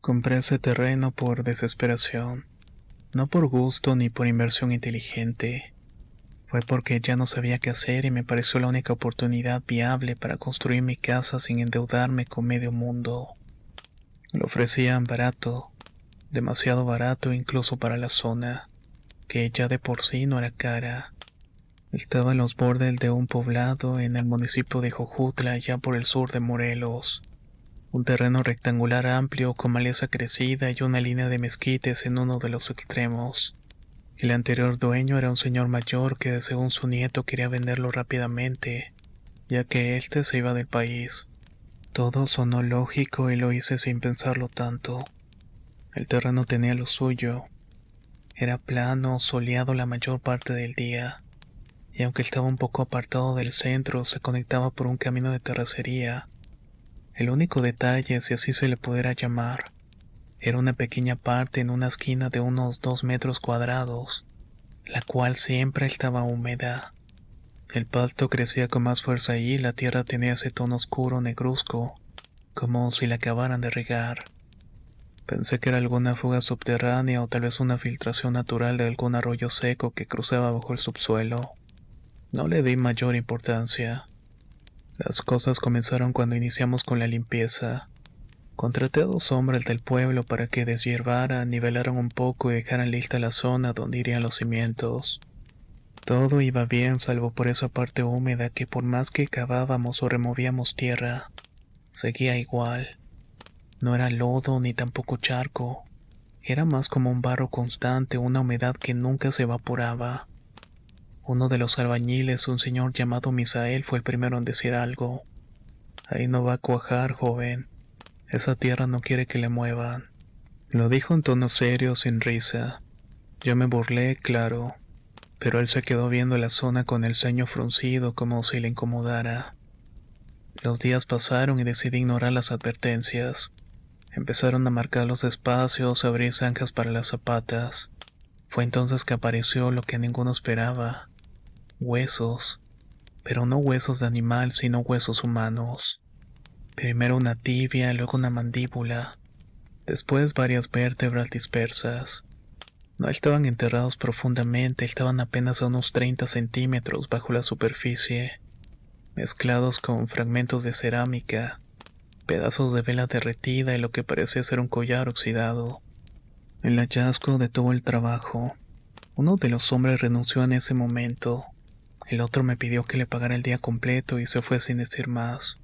Compré ese terreno por desesperación, no por gusto ni por inversión inteligente. Fue porque ya no sabía qué hacer y me pareció la única oportunidad viable para construir mi casa sin endeudarme con medio mundo. Lo ofrecían barato, demasiado barato incluso para la zona, que ya de por sí no era cara. Estaba en los bordes de un poblado en el municipio de Jojutla, allá por el sur de Morelos. Un terreno rectangular amplio con maleza crecida y una línea de mezquites en uno de los extremos. El anterior dueño era un señor mayor que, según su nieto, quería venderlo rápidamente, ya que éste se iba del país. Todo sonó lógico y lo hice sin pensarlo tanto. El terreno tenía lo suyo. Era plano, soleado la mayor parte del día, y aunque estaba un poco apartado del centro, se conectaba por un camino de terracería. El único detalle, si así se le pudiera llamar, era una pequeña parte en una esquina de unos 2 metros cuadrados, la cual siempre estaba húmeda. El pasto crecía con más fuerza allí y la tierra tenía ese tono oscuro negruzco, como si la acabaran de regar. Pensé que era alguna fuga subterránea o tal vez una filtración natural de algún arroyo seco que cruzaba bajo el subsuelo. No le di mayor importancia. Las cosas comenzaron cuando iniciamos con la limpieza. Contraté a 2 hombres del pueblo para que deshiervaran, nivelaran un poco y dejaran lista la zona donde irían los cimientos. Todo iba bien salvo por esa parte húmeda que por más que cavábamos o removíamos tierra, seguía igual. No era lodo ni tampoco charco. Era más como un barro constante, una humedad que nunca se evaporaba. Uno de los albañiles, un señor llamado Misael, fue el primero en decir algo. Ahí no va a cuajar, joven. Esa tierra no quiere que le muevan. Lo dijo en tono serio, sin risa. Yo me burlé, claro, pero él se quedó viendo la zona con el ceño fruncido como si le incomodara. Los días pasaron y decidí ignorar las advertencias. Empezaron a marcar los espacios, a abrir zanjas para las zapatas. Fue entonces que apareció lo que ninguno esperaba. Huesos, pero no huesos de animal, sino huesos humanos. Primero una tibia, luego una mandíbula, después varias vértebras dispersas. No estaban enterrados profundamente, estaban apenas a unos 30 centímetros bajo la superficie, mezclados con fragmentos de cerámica, pedazos de vela derretida y lo que parecía ser un collar oxidado. El hallazgo detuvo el trabajo. Uno de los hombres renunció en ese momento. El otro me pidió que le pagara el día completo y se fue sin decir más.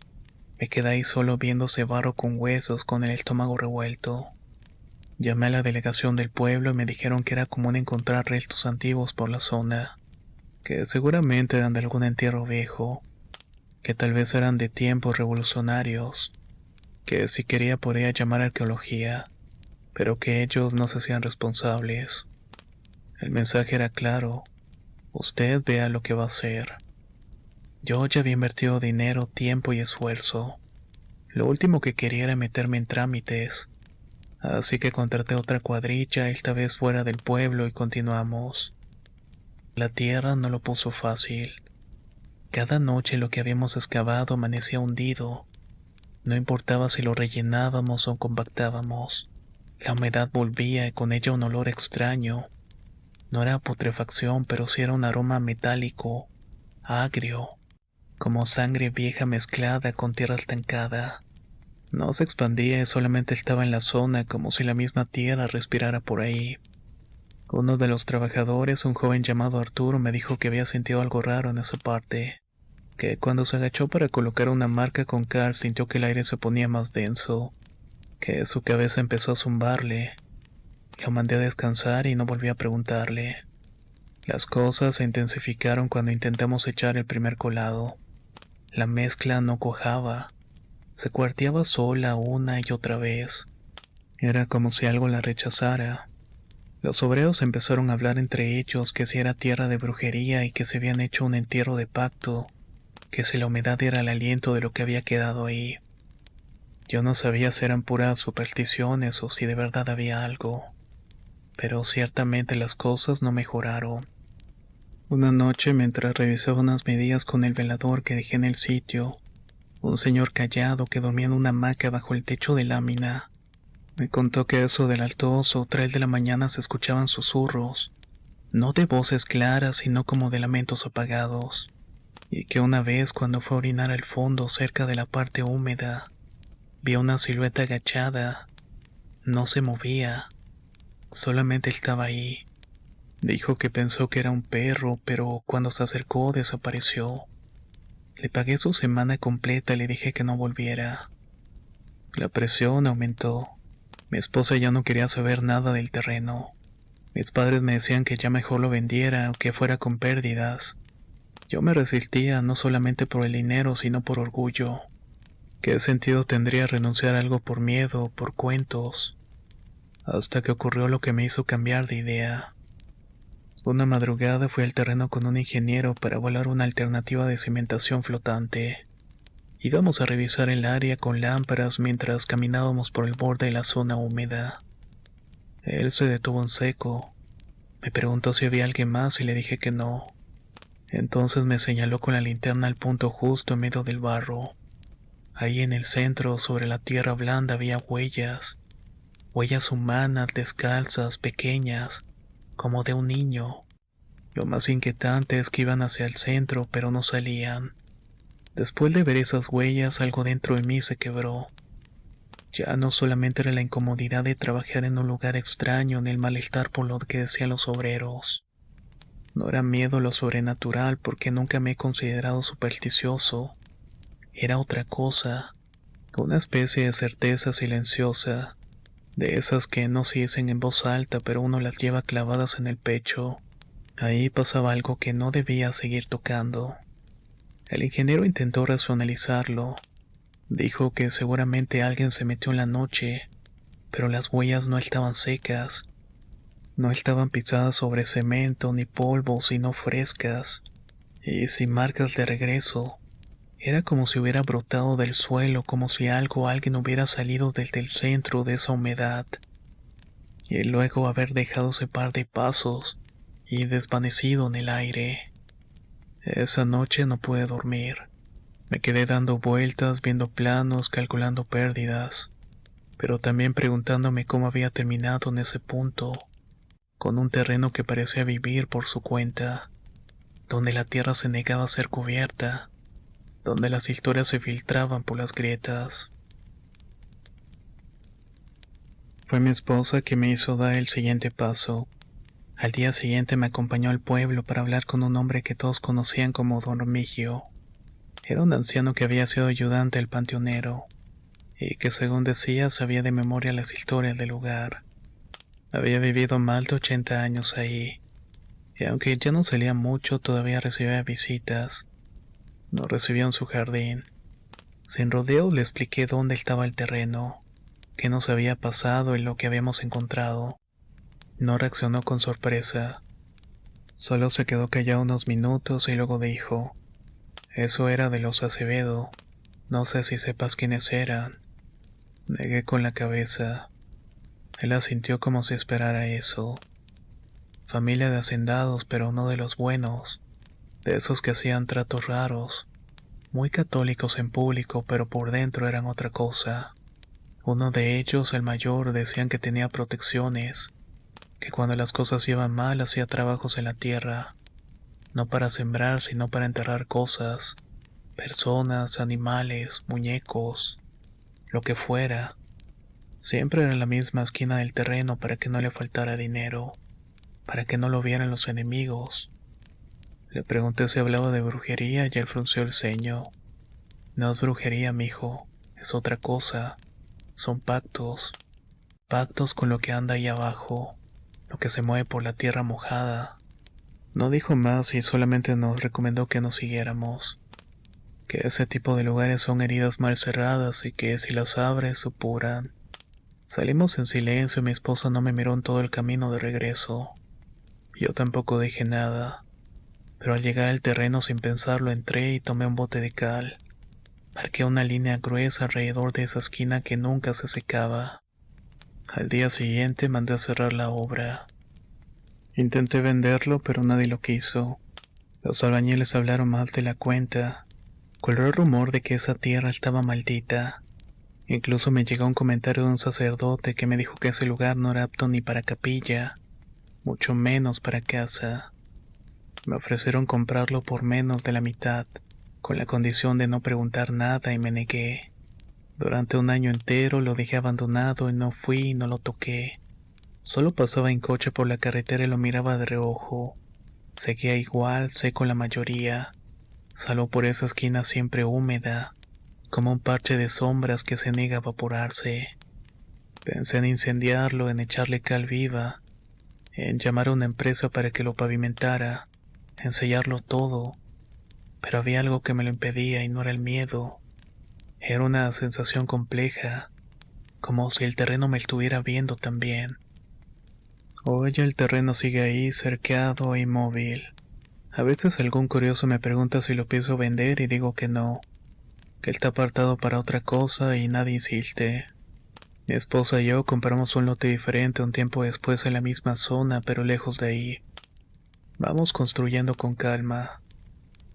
Me quedé ahí solo viendo ese barro con huesos, con el estómago revuelto. Llamé a la delegación del pueblo y me dijeron que era común encontrar restos antiguos por la zona, que seguramente eran de algún entierro viejo, que tal vez eran de tiempos revolucionarios, que si quería podía llamar arqueología, pero que ellos no se hacían responsables. El mensaje era claro: usted vea lo que va a hacer. Yo ya había invertido dinero, tiempo y esfuerzo. Lo último que quería era meterme en trámites, así que contraté otra cuadrilla, esta vez fuera del pueblo, y continuamos. La tierra no lo puso fácil. Cada noche lo que habíamos excavado amanecía hundido. No importaba si lo rellenábamos o compactábamos. La humedad volvía y con ella un olor extraño. No era putrefacción, pero sí era un aroma metálico, agrio, como sangre vieja mezclada con tierra estancada. No se expandía y solamente estaba en la zona, como si la misma tierra respirara por ahí. Uno de los trabajadores, un joven llamado Arturo, me dijo que había sentido algo raro en esa parte, que cuando se agachó para colocar una marca con cal sintió que el aire se ponía más denso, que su cabeza empezó a zumbarle. Lo mandé a descansar y no volví a preguntarle. Las cosas se intensificaron cuando intentamos echar el primer colado. La mezcla no cuajaba. Se cuarteaba sola una y otra vez. Era como si algo la rechazara. Los obreros empezaron a hablar entre ellos que si era tierra de brujería y que se habían hecho un entierro de pacto, que si la humedad era el aliento de lo que había quedado ahí. Yo no sabía si eran puras supersticiones o si de verdad había algo, pero ciertamente las cosas no mejoraron. Una noche, mientras revisaba unas medidas con el velador que dejé en el sitio, un señor callado que dormía en una hamaca bajo el techo de lámina Me contó que a eso de las 2 o 3 de la mañana se escuchaban susurros, no de voces claras, sino como de lamentos apagados, y que una vez cuando fue a orinar al fondo cerca de la parte húmeda, vio una silueta agachada, no se movía, solamente estaba ahí. Dijo que pensó que era un perro, pero cuando se acercó desapareció. Le pagué su semana completa y le dije que no volviera. La presión aumentó. Mi esposa ya no quería saber nada del terreno. Mis padres me decían que ya mejor lo vendiera o que fuera con pérdidas. Yo me resistía no solamente por el dinero, sino por orgullo. ¿Qué sentido tendría renunciar a algo por miedo o por cuentos? Hasta que ocurrió lo que me hizo cambiar de idea. Una madrugada fui al terreno con un ingeniero para volar una alternativa de cimentación flotante. Íbamos a revisar el área con lámparas mientras caminábamos por el borde de la zona húmeda. Él se detuvo en seco. Me preguntó si había alguien más y le dije que no. Entonces me señaló con la linterna al punto justo en medio del barro. Ahí en el centro, sobre la tierra blanda, había huellas. Huellas humanas, descalzas, pequeñas, como de un niño. Lo más inquietante es que iban hacia el centro, pero no salían. Después de ver esas huellas, algo dentro de mí se quebró. Ya no solamente era la incomodidad de trabajar en un lugar extraño ni el malestar por lo que decían los obreros. No era miedo a lo sobrenatural porque nunca me he considerado supersticioso. Era otra cosa, una especie de certeza silenciosa, de esas que no se dicen en voz alta pero uno las lleva clavadas en el pecho. Ahí pasaba algo que no debía seguir tocando. El ingeniero intentó racionalizarlo. Dijo que seguramente alguien se metió en la noche, pero las huellas no estaban secas. No estaban pisadas sobre cemento ni polvo, sino frescas, y sin marcas de regreso. Era como si hubiera brotado del suelo, como si algo o alguien hubiera salido desde el centro de esa humedad, y luego haber dejado ese par de pasos y desvanecido en el aire. Esa noche no pude dormir. Me quedé dando vueltas, viendo planos, calculando pérdidas, pero también preguntándome cómo había terminado en ese punto, con un terreno que parecía vivir por su cuenta, donde la tierra se negaba a ser cubierta, donde las historias se filtraban por las grietas. Fue mi esposa que me hizo dar el siguiente paso. Al día siguiente me acompañó al pueblo para hablar con un hombre que todos conocían como Don Remigio. Era un anciano que había sido ayudante del panteonero, y que según decía sabía de memoria las historias del lugar. Había vivido más de 80 años ahí, y aunque ya no salía mucho, todavía recibía visitas. Nos recibió en su jardín. Sin rodeo le expliqué dónde estaba el terreno, qué nos había pasado y lo que habíamos encontrado. No reaccionó con sorpresa. Solo se quedó callado unos minutos y luego dijo: «Eso era de los Acevedo. No sé si sepas quiénes eran». Negué con la cabeza. Él asintió como si esperara eso. Familia de hacendados, pero no de los buenos, de esos que hacían tratos raros, muy católicos en público, pero por dentro eran otra cosa. Uno de ellos, el mayor, decían que tenía protecciones, que cuando las cosas iban mal hacía trabajos en la tierra, no para sembrar, sino para enterrar cosas, personas, animales, muñecos, lo que fuera. Siempre en la misma esquina del terreno para que no le faltara dinero, para que no lo vieran los enemigos. Le pregunté si hablaba de brujería y él frunció el ceño. No es brujería, mijo, es otra cosa. Son pactos. Pactos con lo que anda ahí abajo, lo que se mueve por la tierra mojada. No dijo más y solamente nos recomendó que nos siguiéramos. Que ese tipo de lugares son heridas mal cerradas y que si las abres supuran. Salimos en silencio y mi esposa no me miró en todo el camino de regreso. Yo tampoco dije nada, pero al llegar al terreno sin pensarlo entré y tomé un bote de cal. Marqué una línea gruesa alrededor de esa esquina que nunca se secaba. Al día siguiente mandé a cerrar la obra. Intenté venderlo, pero nadie lo quiso. Los albañiles hablaron mal de la cuenta. Corrió el rumor de que esa tierra estaba maldita. Incluso me llegó un comentario de un sacerdote que me dijo que ese lugar no era apto ni para capilla, mucho menos para casa. Me ofrecieron comprarlo por menos de la mitad, con la condición de no preguntar nada y me negué. Durante un año entero lo dejé abandonado y no fui y no lo toqué. Solo pasaba en coche por la carretera y lo miraba de reojo. Seguía igual, seco la mayoría, salvo por esa esquina siempre húmeda, como un parche de sombras que se niega a evaporarse. Pensé en incendiarlo, en echarle cal viva, en llamar a una empresa para que lo pavimentara, en sellarlo todo, pero había algo que me lo impedía y no era el miedo. Era una sensación compleja, como si el terreno me estuviera viendo también. Hoy el terreno sigue ahí, cercado e inmóvil. A veces algún curioso me pregunta si lo pienso vender y digo que no, que está apartado para otra cosa y nadie insiste. Mi esposa y yo compramos un lote diferente un tiempo después en la misma zona, pero lejos de ahí. Vamos construyendo con calma.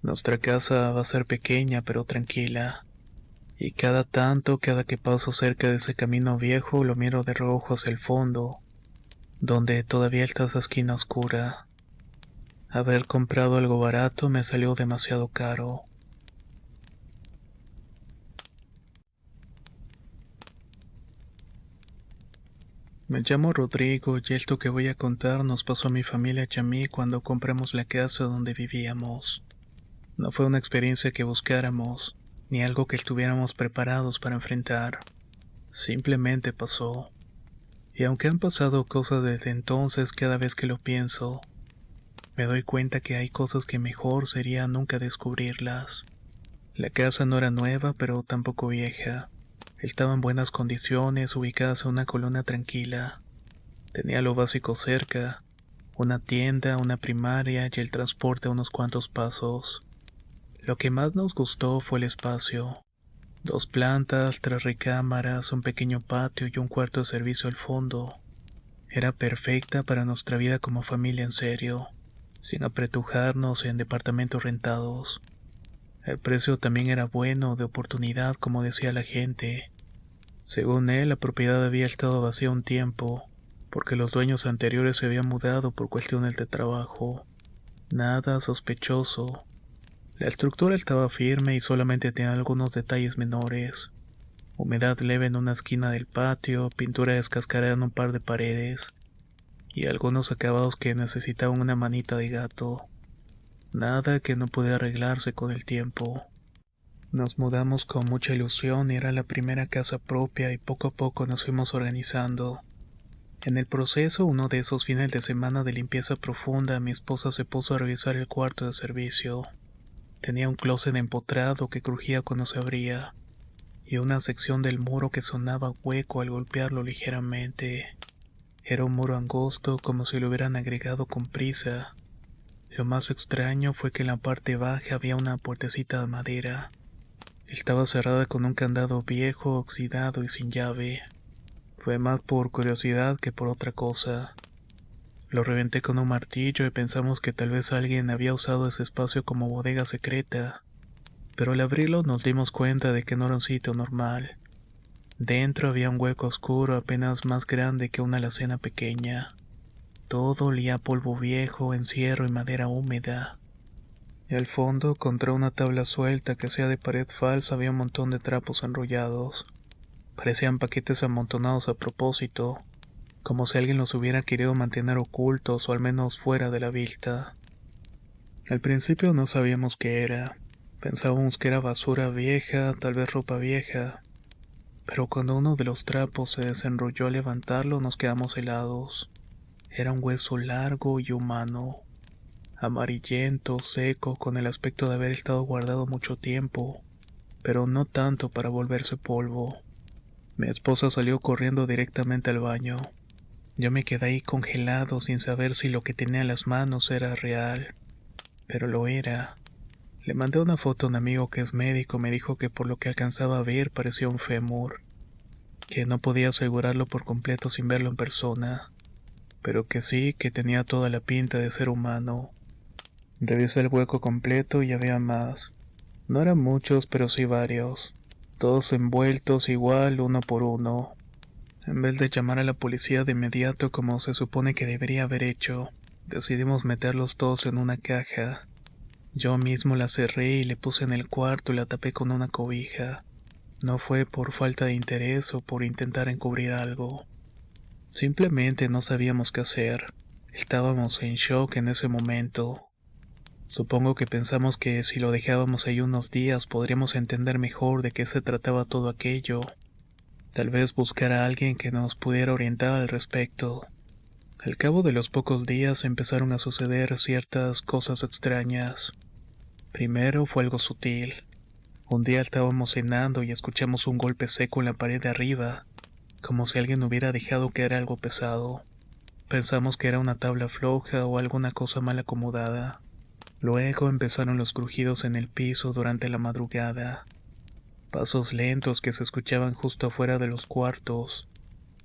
Nuestra casa va a ser pequeña pero tranquila. Y cada tanto, cada que paso cerca de ese camino viejo, lo miro de reojo hacia el fondo, donde todavía está esa esquina oscura. Haber comprado algo barato me salió demasiado caro. Me llamo Rodrigo y esto que voy a contar nos pasó a mi familia y a mí cuando compramos la casa donde vivíamos. No fue una experiencia que buscáramos, ni algo que estuviéramos preparados para enfrentar. Simplemente pasó. Y aunque han pasado cosas desde entonces, cada vez que lo pienso, me doy cuenta que hay cosas que mejor sería nunca descubrirlas. La casa no era nueva, pero tampoco vieja. Estaba en buenas condiciones, ubicada en una colina tranquila. Tenía lo básico cerca, una tienda, una primaria y el transporte a unos cuantos pasos. Lo que más nos gustó fue el espacio. 2 plantas, 3 recámaras, un pequeño patio y un cuarto de servicio al fondo. Era perfecta para nuestra vida como familia en serio, sin apretujarnos en departamentos rentados. El precio también era bueno, de oportunidad, como decía la gente. Según él, la propiedad había estado vacía un tiempo, porque los dueños anteriores se habían mudado por cuestiones de trabajo. Nada sospechoso. La estructura estaba firme y solamente tenía algunos detalles menores. Humedad leve en una esquina del patio, pintura descascarada en un par de paredes, y algunos acabados que necesitaban una manita de gato. Nada que no pudiera arreglarse con el tiempo. Nos mudamos con mucha ilusión y era la primera casa propia y poco a poco nos fuimos organizando. En el proceso, uno de esos fines de semana de limpieza profunda, mi esposa se puso a revisar el cuarto de servicio. Tenía un closet empotrado que crujía cuando se abría, y una sección del muro que sonaba hueco al golpearlo ligeramente. Era un muro angosto, como si lo hubieran agregado con prisa. Lo más extraño fue que en la parte baja había una puertecita de madera. Estaba cerrada con un candado viejo, oxidado y sin llave. Fue más por curiosidad que por otra cosa. Lo reventé con un martillo y pensamos que tal vez alguien había usado ese espacio como bodega secreta, pero al abrirlo nos dimos cuenta de que no era un sitio normal. Dentro había un hueco oscuro apenas más grande que una alacena pequeña. Todo olía a polvo viejo, encierro y madera húmeda. Y al fondo, contra una tabla suelta que hacía de pared falsa, había un montón de trapos enrollados. Parecían paquetes amontonados a propósito, como si alguien los hubiera querido mantener ocultos o al menos fuera de la vista. Al principio no sabíamos qué era. Pensábamos que era basura vieja, tal vez ropa vieja. Pero cuando uno de los trapos se desenrolló al levantarlo, nos quedamos helados. Era un hueso largo y humano, amarillento, seco, con el aspecto de haber estado guardado mucho tiempo, pero no tanto para volverse polvo. Mi esposa salió corriendo directamente al baño. Yo me quedé ahí congelado sin saber si lo que tenía en las manos era real, pero lo era. Le mandé una foto a un amigo que es médico, me dijo que por lo que alcanzaba a ver parecía un fémur, que no podía asegurarlo por completo sin verlo en persona, pero que sí, que tenía toda la pinta de ser humano. Revisé el hueco completo y había más. No eran muchos, pero sí varios. todos envueltos igual uno por uno. En vez de llamar a la policía de inmediato como se supone que debería haber hecho, decidimos meterlos todos en una caja. Yo mismo la cerré y le puse en el cuarto y la tapé con una cobija. No fue por falta de interés o por intentar encubrir algo. Simplemente no sabíamos qué hacer. Estábamos en shock en ese momento. Supongo que pensamos que si lo dejábamos ahí unos días podríamos entender mejor de qué se trataba todo aquello. Tal vez buscar a alguien que nos pudiera orientar al respecto. Al cabo de los pocos días empezaron a suceder ciertas cosas extrañas. Primero fue algo sutil. Un día estábamos cenando y escuchamos un golpe seco en la pared de arriba, como si alguien hubiera dejado caer algo pesado. Pensamos que era una tabla floja o alguna cosa mal acomodada. Luego empezaron los crujidos en el piso durante la madrugada. Pasos lentos que se escuchaban justo afuera de los cuartos,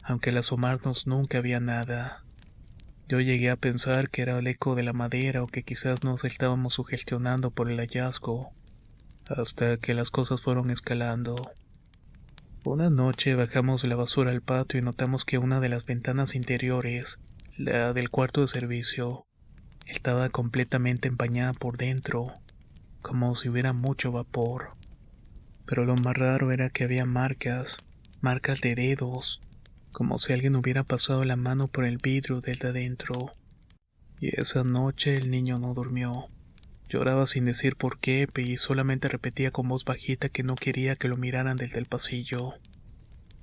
aunque al asomarnos nunca había nada. Yo llegué a pensar que era el eco de la madera o que quizás nos estábamos sugestionando por el hallazgo, hasta que las cosas fueron escalando. Una noche bajamos la basura al patio y notamos que una de las ventanas interiores, la del cuarto de servicio, estaba completamente empañada por dentro, como si hubiera mucho vapor. Pero lo más raro era que había marcas de dedos, como si alguien hubiera pasado la mano por el vidrio desde adentro. Y esa noche el niño no durmió. Lloraba sin decir por qué y solamente repetía con voz bajita que no quería que lo miraran desde el pasillo.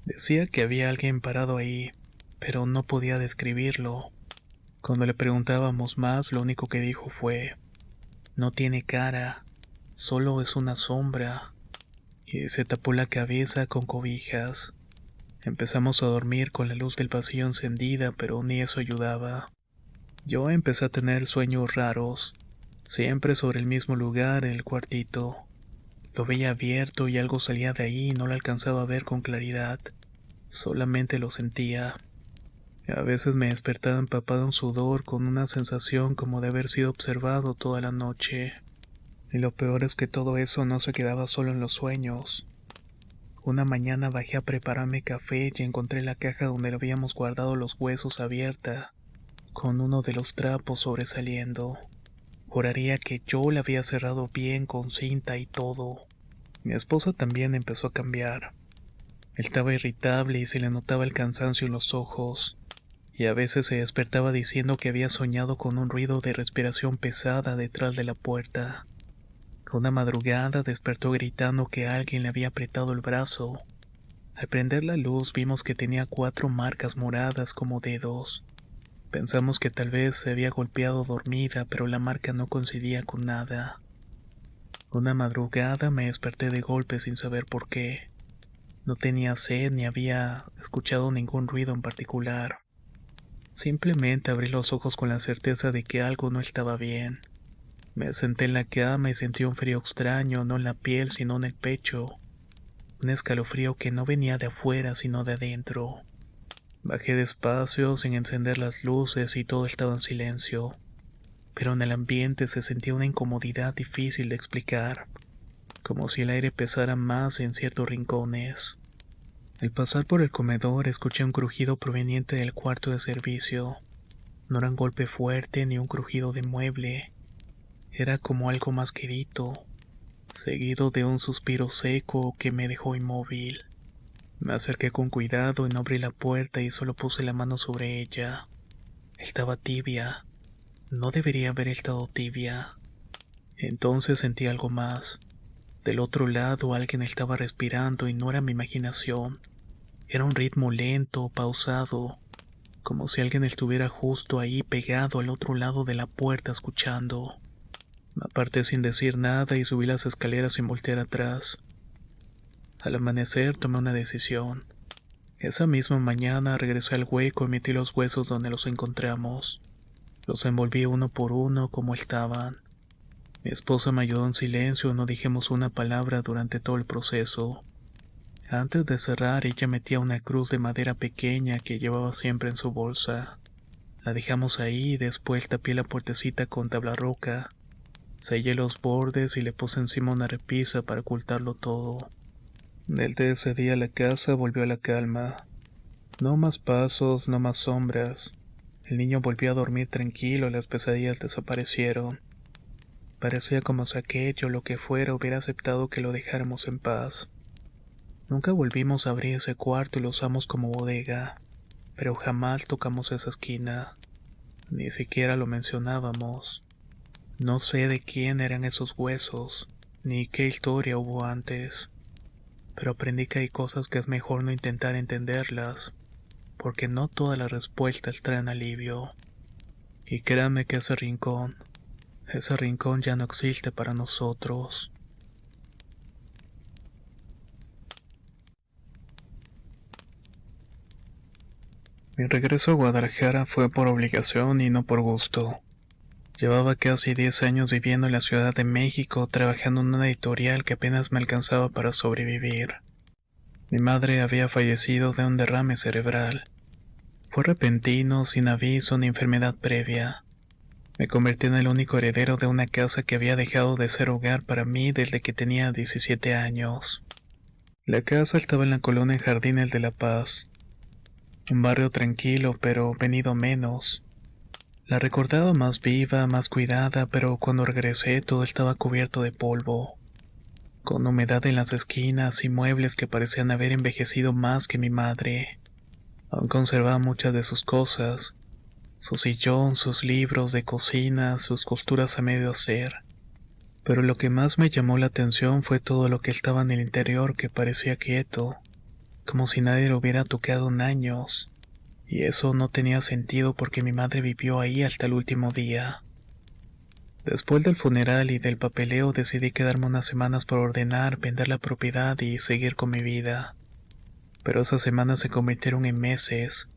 Decía que había alguien parado ahí, pero no podía describirlo. Cuando le preguntábamos más, lo único que dijo fue: "No tiene cara, solo es una sombra", y se tapó la cabeza con cobijas. Empezamos a dormir con la luz del pasillo encendida, pero ni eso ayudaba. Yo empecé a tener sueños raros, siempre sobre el mismo lugar, en el cuartito. Lo veía abierto y algo salía de ahí y no lo alcanzaba a ver con claridad, solamente lo sentía. A veces me despertaba empapado en sudor con una sensación como de haber sido observado toda la noche. Y lo peor es que todo eso no se quedaba solo en los sueños. Una mañana bajé a prepararme café y encontré la caja donde habíamos guardado los huesos abierta, con uno de los trapos sobresaliendo. Juraría que yo la había cerrado bien con cinta y todo. Mi esposa también empezó a cambiar. Estaba irritable y se le notaba el cansancio en los ojos, y a veces se despertaba diciendo que había soñado con un ruido de respiración pesada detrás de la puerta. Una madrugada despertó gritando que alguien le había apretado el brazo. Al prender la luz vimos que tenía 4 marcas moradas como dedos. Pensamos que tal vez se había golpeado dormida, pero la marca no coincidía con nada. Una madrugada me desperté de golpe sin saber por qué. No tenía sed ni había escuchado ningún ruido en particular. Simplemente abrí los ojos con la certeza de que algo no estaba bien. Me senté en la cama y sentí un frío extraño, no en la piel sino en el pecho. Un escalofrío que no venía de afuera sino de adentro. Bajé despacio sin encender las luces y todo estaba en silencio. Pero en el ambiente se sentía una incomodidad difícil de explicar, como si el aire pesara más en ciertos rincones. Al pasar por el comedor escuché un crujido proveniente del cuarto de servicio. No era un golpe fuerte ni un crujido de mueble. Era como algo más quedito, seguido de un suspiro seco que me dejó inmóvil. Me acerqué con cuidado y no abrí la puerta y solo puse la mano sobre ella. Estaba tibia. No debería haber estado tibia. Entonces sentí algo más. Del otro lado alguien estaba respirando y no era mi imaginación. Era un ritmo lento, pausado, como si alguien estuviera justo ahí pegado al otro lado de la puerta escuchando. Me aparté sin decir nada y subí las escaleras sin voltear atrás. Al amanecer tomé una decisión. Esa misma mañana regresé al hueco y metí los huesos donde los encontramos. Los envolví uno por uno como estaban. Mi esposa me ayudó en silencio y no dijimos una palabra durante todo el proceso. Antes de cerrar, ella metía una cruz de madera pequeña que llevaba siempre en su bolsa. La dejamos ahí y después tapé la puertecita con tabla roca. Sellé los bordes y le puse encima una repisa para ocultarlo todo. Desde ese día la casa volvió a la calma. No más pasos, no más sombras. El niño volvió a dormir tranquilo, las pesadillas desaparecieron. Parecía como si aquello, lo que fuera, hubiera aceptado que lo dejáramos en paz. Nunca volvimos a abrir ese cuarto y lo usamos como bodega, pero jamás tocamos esa esquina. Ni siquiera lo mencionábamos. No sé de quién eran esos huesos, ni qué historia hubo antes, pero aprendí que hay cosas que es mejor no intentar entenderlas, porque no todas las respuestas traen alivio. Y créanme que ese rincón ya no existe para nosotros. Mi regreso a Guadalajara fue por obligación y no por gusto. Llevaba casi 10 años viviendo en la Ciudad de México, trabajando en una editorial que apenas me alcanzaba para sobrevivir. Mi madre había fallecido de un derrame cerebral. Fue repentino, sin aviso ni enfermedad previa. Me convertí en el único heredero de una casa que había dejado de ser hogar para mí desde que tenía 17 años. La casa estaba en la colonia Jardines de la Paz, un barrio tranquilo pero venido menos. La recordaba más viva, más cuidada, pero cuando regresé todo estaba cubierto de polvo, con humedad en las esquinas y muebles que parecían haber envejecido más que mi madre. Aún conservaba muchas de sus cosas, su sillón, sus libros de cocina, sus costuras a medio hacer. Pero lo que más me llamó la atención fue todo lo que estaba en el interior que parecía quieto, como si nadie lo hubiera tocado en años. Y eso no tenía sentido porque mi madre vivió ahí hasta el último día. Después del funeral y del papeleo decidí quedarme unas semanas por ordenar, vender la propiedad y seguir con mi vida. Pero esas semanas se convirtieron en meses.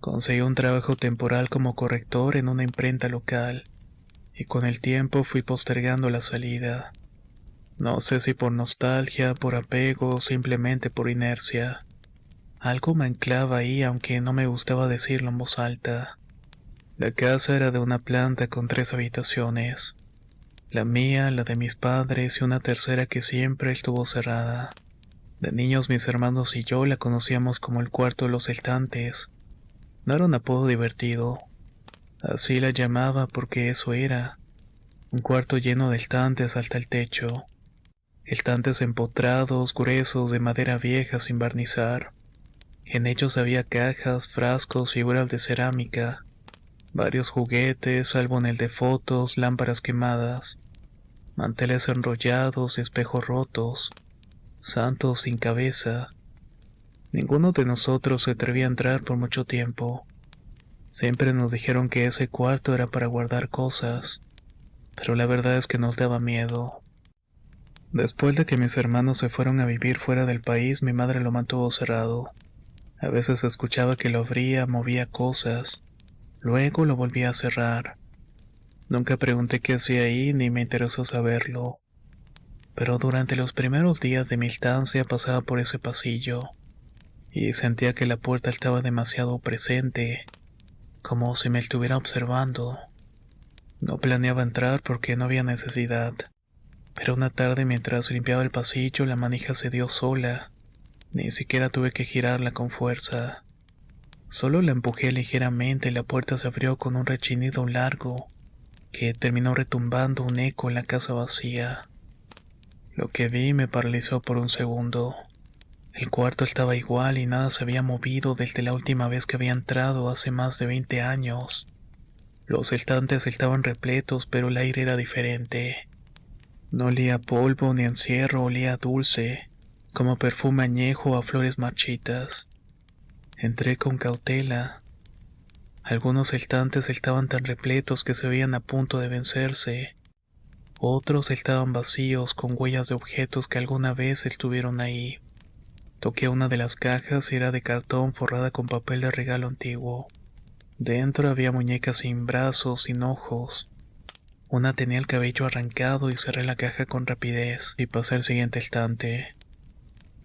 Conseguí un trabajo temporal como corrector en una imprenta local, y con el tiempo fui postergando la salida. No sé si por nostalgia, por apego o simplemente por inercia. Algo me anclaba ahí aunque no me gustaba decirlo en voz alta. La casa era de una planta con 3 habitaciones. La mía, la de mis padres y una tercera que siempre estuvo cerrada. De niños mis hermanos y yo la conocíamos como el cuarto de los estantes. No era un apodo divertido. Así la llamaba porque eso era. Un cuarto lleno de estantes hasta el techo. Estantes empotrados, gruesos, de madera vieja sin barnizar. En ellos había cajas, frascos, figuras de cerámica, varios juguetes, álbumes de fotos, lámparas quemadas, manteles enrollados, espejos rotos, santos sin cabeza. Ninguno de nosotros se atrevía a entrar por mucho tiempo. Siempre nos dijeron que ese cuarto era para guardar cosas, pero la verdad es que nos daba miedo. Después de que mis hermanos se fueron a vivir fuera del país, mi madre lo mantuvo cerrado. A veces escuchaba que lo abría, movía cosas. Luego lo volvía a cerrar. Nunca pregunté qué hacía ahí ni me interesó saberlo. Pero durante los primeros días de mi estancia pasaba por ese pasillo y sentía que la puerta estaba demasiado presente, como si me estuviera observando. No planeaba entrar porque no había necesidad, pero una tarde mientras limpiaba el pasillo la manija se dio sola. Ni siquiera tuve que girarla con fuerza. Solo la empujé ligeramente y la puerta se abrió con un rechinido largo que terminó retumbando un eco en la casa vacía. Lo que vi me paralizó por un segundo. El cuarto estaba igual y nada se había movido desde la última vez que había entrado hace más de 20 años. Los estantes estaban repletos, pero el aire era diferente. No olía a polvo ni a encierro, olía a dulce, como perfume añejo a flores marchitas. Entré con cautela. Algunos estantes estaban tan repletos que se veían a punto de vencerse. Otros estaban vacíos con huellas de objetos que alguna vez estuvieron ahí. Toqué una de las cajas y era de cartón forrada con papel de regalo antiguo. Dentro había muñecas sin brazos, sin ojos. Una tenía el cabello arrancado y cerré la caja con rapidez y pasé al siguiente estante.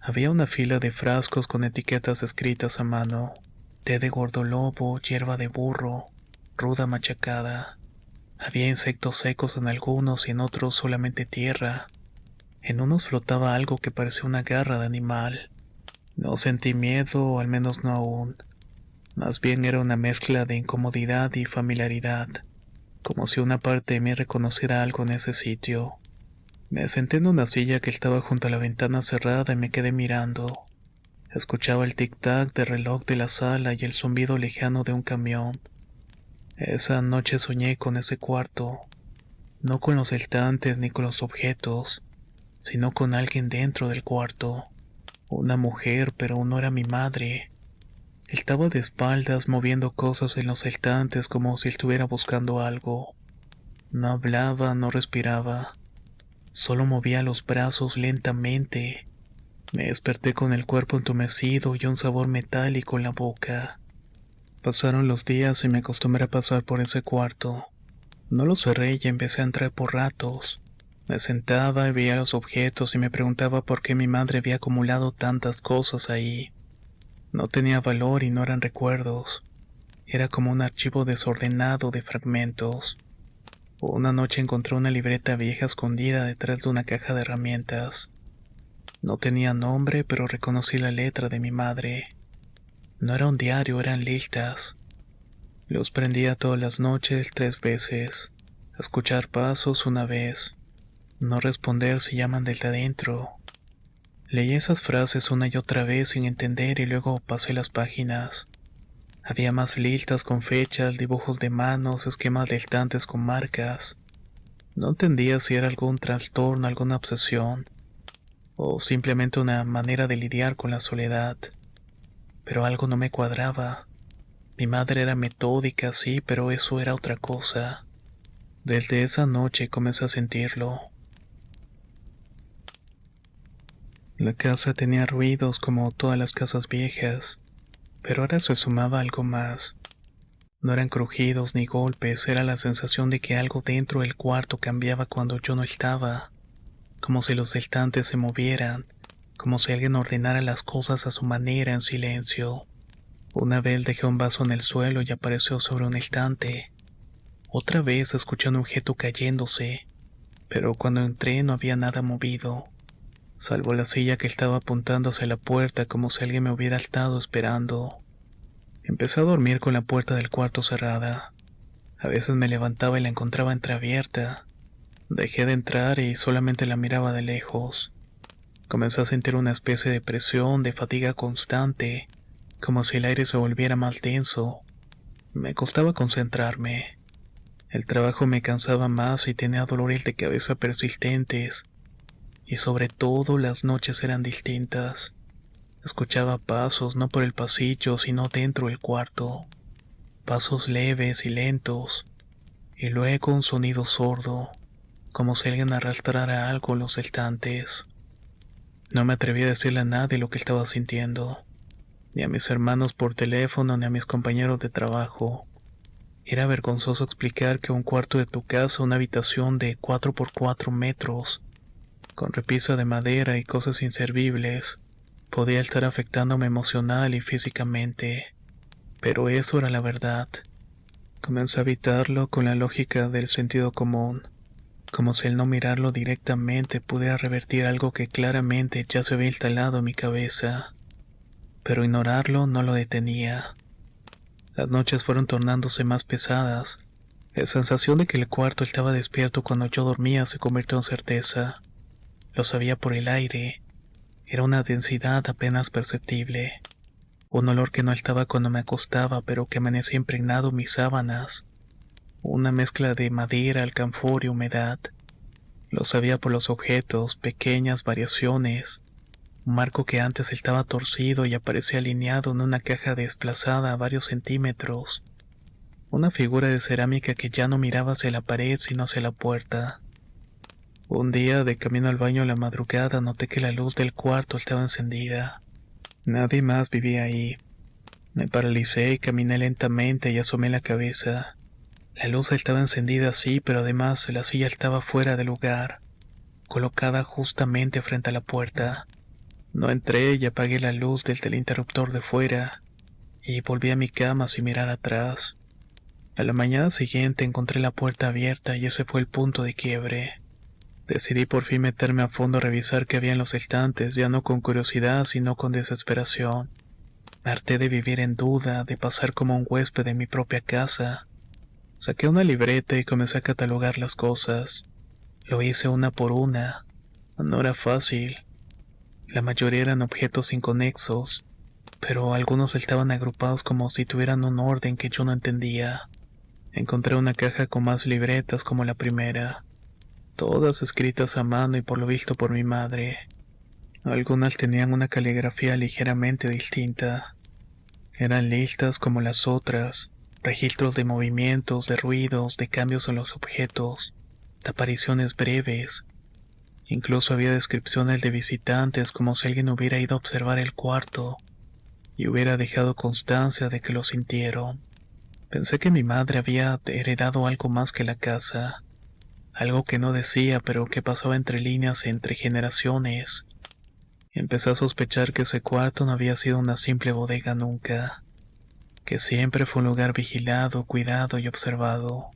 Había una fila de frascos con etiquetas escritas a mano. Té de gordolobo, hierba de burro, ruda machacada. Había insectos secos en algunos y en otros solamente tierra. En unos flotaba algo que parecía una garra de animal. No sentí miedo, o al menos no aún. Más bien era una mezcla de incomodidad y familiaridad, como si una parte de mí reconociera algo en ese sitio. Me senté en una silla que estaba junto a la ventana cerrada y me quedé mirando. Escuchaba el tic-tac del reloj de la sala y el zumbido lejano de un camión. Esa noche soñé con ese cuarto, no con los estantes ni con los objetos, sino con alguien dentro del cuarto. Una mujer, pero no era mi madre. Estaba de espaldas moviendo cosas en los estantes como si estuviera buscando algo. No hablaba, no respiraba. Solo movía los brazos lentamente. Me desperté con el cuerpo entumecido y un sabor metálico en la boca. Pasaron los días y me acostumbré a pasar por ese cuarto. No lo cerré y empecé a entrar por ratos. Me sentaba y veía los objetos y me preguntaba por qué mi madre había acumulado tantas cosas ahí. No tenía valor y no eran recuerdos. Era como un archivo desordenado de fragmentos. Una noche encontré una libreta vieja escondida detrás de una caja de herramientas. No tenía nombre, pero reconocí la letra de mi madre. No era un diario, eran listas. Los prendía todas las noches 3 veces. Escuchar pasos una vez. No responder si llaman desde adentro. Leí esas frases una y otra vez sin entender y luego pasé las páginas. Había más listas con fechas, dibujos de manos, esquemas de estantes con marcas. No entendía si era algún trastorno, alguna obsesión, o simplemente una manera de lidiar con la soledad. Pero algo no me cuadraba. Mi madre era metódica, sí, pero eso era otra cosa. Desde esa noche comencé a sentirlo. La casa tenía ruidos como todas las casas viejas, pero ahora se sumaba algo más. No eran crujidos ni golpes, era la sensación de que algo dentro del cuarto cambiaba cuando yo no estaba, como si los estantes se movieran, como si alguien ordenara las cosas a su manera en silencio. Una vez dejé un vaso en el suelo y apareció sobre un estante. Otra vez escuché un objeto cayéndose, pero cuando entré no había nada movido, salvo la silla que estaba apuntando hacia la puerta como si alguien me hubiera estado esperando. Empecé a dormir con la puerta del cuarto cerrada. A veces me levantaba y la encontraba entreabierta. Dejé de entrar y solamente la miraba de lejos. Comencé a sentir una especie de presión, de fatiga constante, como si el aire se volviera más denso. Me costaba concentrarme. El trabajo me cansaba más y tenía dolores de cabeza persistentes. Y sobre todo las noches eran distintas. Escuchaba pasos no por el pasillo, sino dentro del cuarto. Pasos leves y lentos. Y luego un sonido sordo, como si alguien arrastrara algo en los estantes. No me atreví a decirle a nadie lo que estaba sintiendo, ni a mis hermanos por teléfono, ni a mis compañeros de trabajo. Era vergonzoso explicar que un cuarto de tu casa, una habitación de 4 por 4 metros, con repisa de madera y cosas inservibles, podía estar afectándome emocional y físicamente. Pero eso era la verdad. Comencé a evitarlo con la lógica del sentido común, como si el no mirarlo directamente pudiera revertir algo que claramente ya se había instalado en mi cabeza. Pero ignorarlo no lo detenía. Las noches fueron tornándose más pesadas. La sensación de que el cuarto estaba despierto cuando yo dormía se convirtió en certeza. Lo sabía por el aire. Era una densidad apenas perceptible. Un olor que no estaba cuando me acostaba, pero que amanecía impregnado en mis sábanas. Una mezcla de madera, alcanfor y humedad. Lo sabía por los objetos, pequeñas variaciones. Un marco que antes estaba torcido y aparecía alineado en una caja desplazada a varios centímetros. Una figura de cerámica que ya no miraba hacia la pared sino hacia la puerta. Un día, de camino al baño a la madrugada, noté que la luz del cuarto estaba encendida. Nadie más vivía ahí. Me paralicé y caminé lentamente y asomé la cabeza. La luz estaba encendida sí, pero además la silla estaba fuera de lugar, colocada justamente frente a la puerta. No entré y apagué la luz del interruptor de fuera, y volví a mi cama sin mirar atrás. A la mañana siguiente encontré la puerta abierta y ese fue el punto de quiebre. Decidí por fin meterme a fondo a revisar qué había en los estantes, ya no con curiosidad, sino con desesperación. Me harté de vivir en duda, de pasar como un huésped en mi propia casa. Saqué una libreta y comencé a catalogar las cosas. Lo hice una por una. No era fácil. La mayoría eran objetos inconexos, pero algunos estaban agrupados como si tuvieran un orden que yo no entendía. Encontré una caja con más libretas como la primera, todas escritas a mano y por lo visto por mi madre. Algunas tenían una caligrafía ligeramente distinta. Eran listas como las otras, registros de movimientos, de ruidos, de cambios en los objetos, de apariciones breves. Incluso había descripciones de visitantes como si alguien hubiera ido a observar el cuarto y hubiera dejado constancia de que lo sintieron. Pensé que mi madre había heredado algo más que la casa, algo que no decía pero que pasaba entre líneas entre generaciones. Empecé a sospechar que ese cuarto no había sido una simple bodega nunca, que siempre fue un lugar vigilado, cuidado y observado.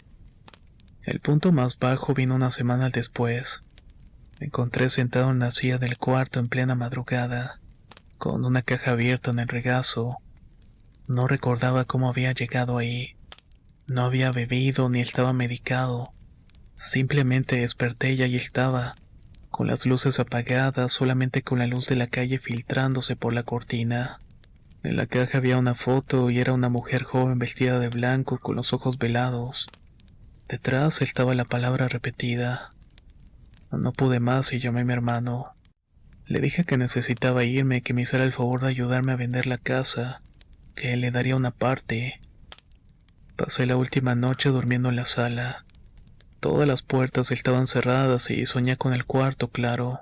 El punto más bajo vino unas semanas después. Me encontré sentado en la silla del cuarto en plena madrugada, con una caja abierta en el regazo. No recordaba cómo había llegado ahí. No había bebido ni estaba medicado. Simplemente desperté y ahí estaba, con las luces apagadas, solamente con la luz de la calle filtrándose por la cortina. En la caja había una foto y era una mujer joven vestida de blanco con los ojos velados. Detrás estaba la palabra repetida. No pude más y llamé a mi hermano. Le dije que necesitaba irme, que me hiciera el favor de ayudarme a vender la casa, que él le daría una parte. Pasé la última noche durmiendo en la sala. Todas las puertas estaban cerradas y soñé con el cuarto, claro,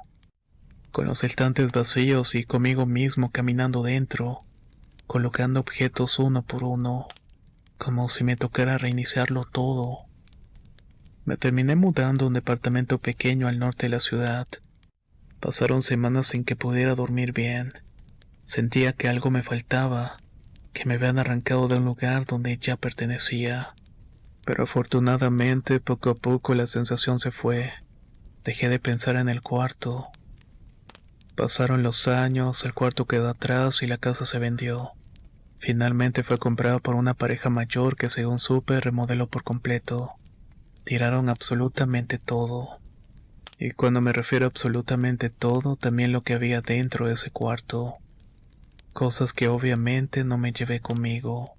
con los estantes vacíos y conmigo mismo caminando dentro, colocando objetos uno por uno, como si me tocara reiniciarlo todo. Me terminé mudando a un departamento pequeño al norte de la ciudad. Pasaron semanas sin que pudiera dormir bien. Sentía que algo me faltaba, que me habían arrancado de un lugar donde ya pertenecía. Pero afortunadamente poco a poco la sensación se fue. Dejé de pensar en el cuarto. Pasaron los años, el cuarto quedó atrás y la casa se vendió. Finalmente fue comprada por una pareja mayor que según supe remodeló por completo. Tiraron absolutamente todo. Y cuando me refiero a absolutamente todo, también lo que había dentro de ese cuarto. Cosas que obviamente no me llevé conmigo.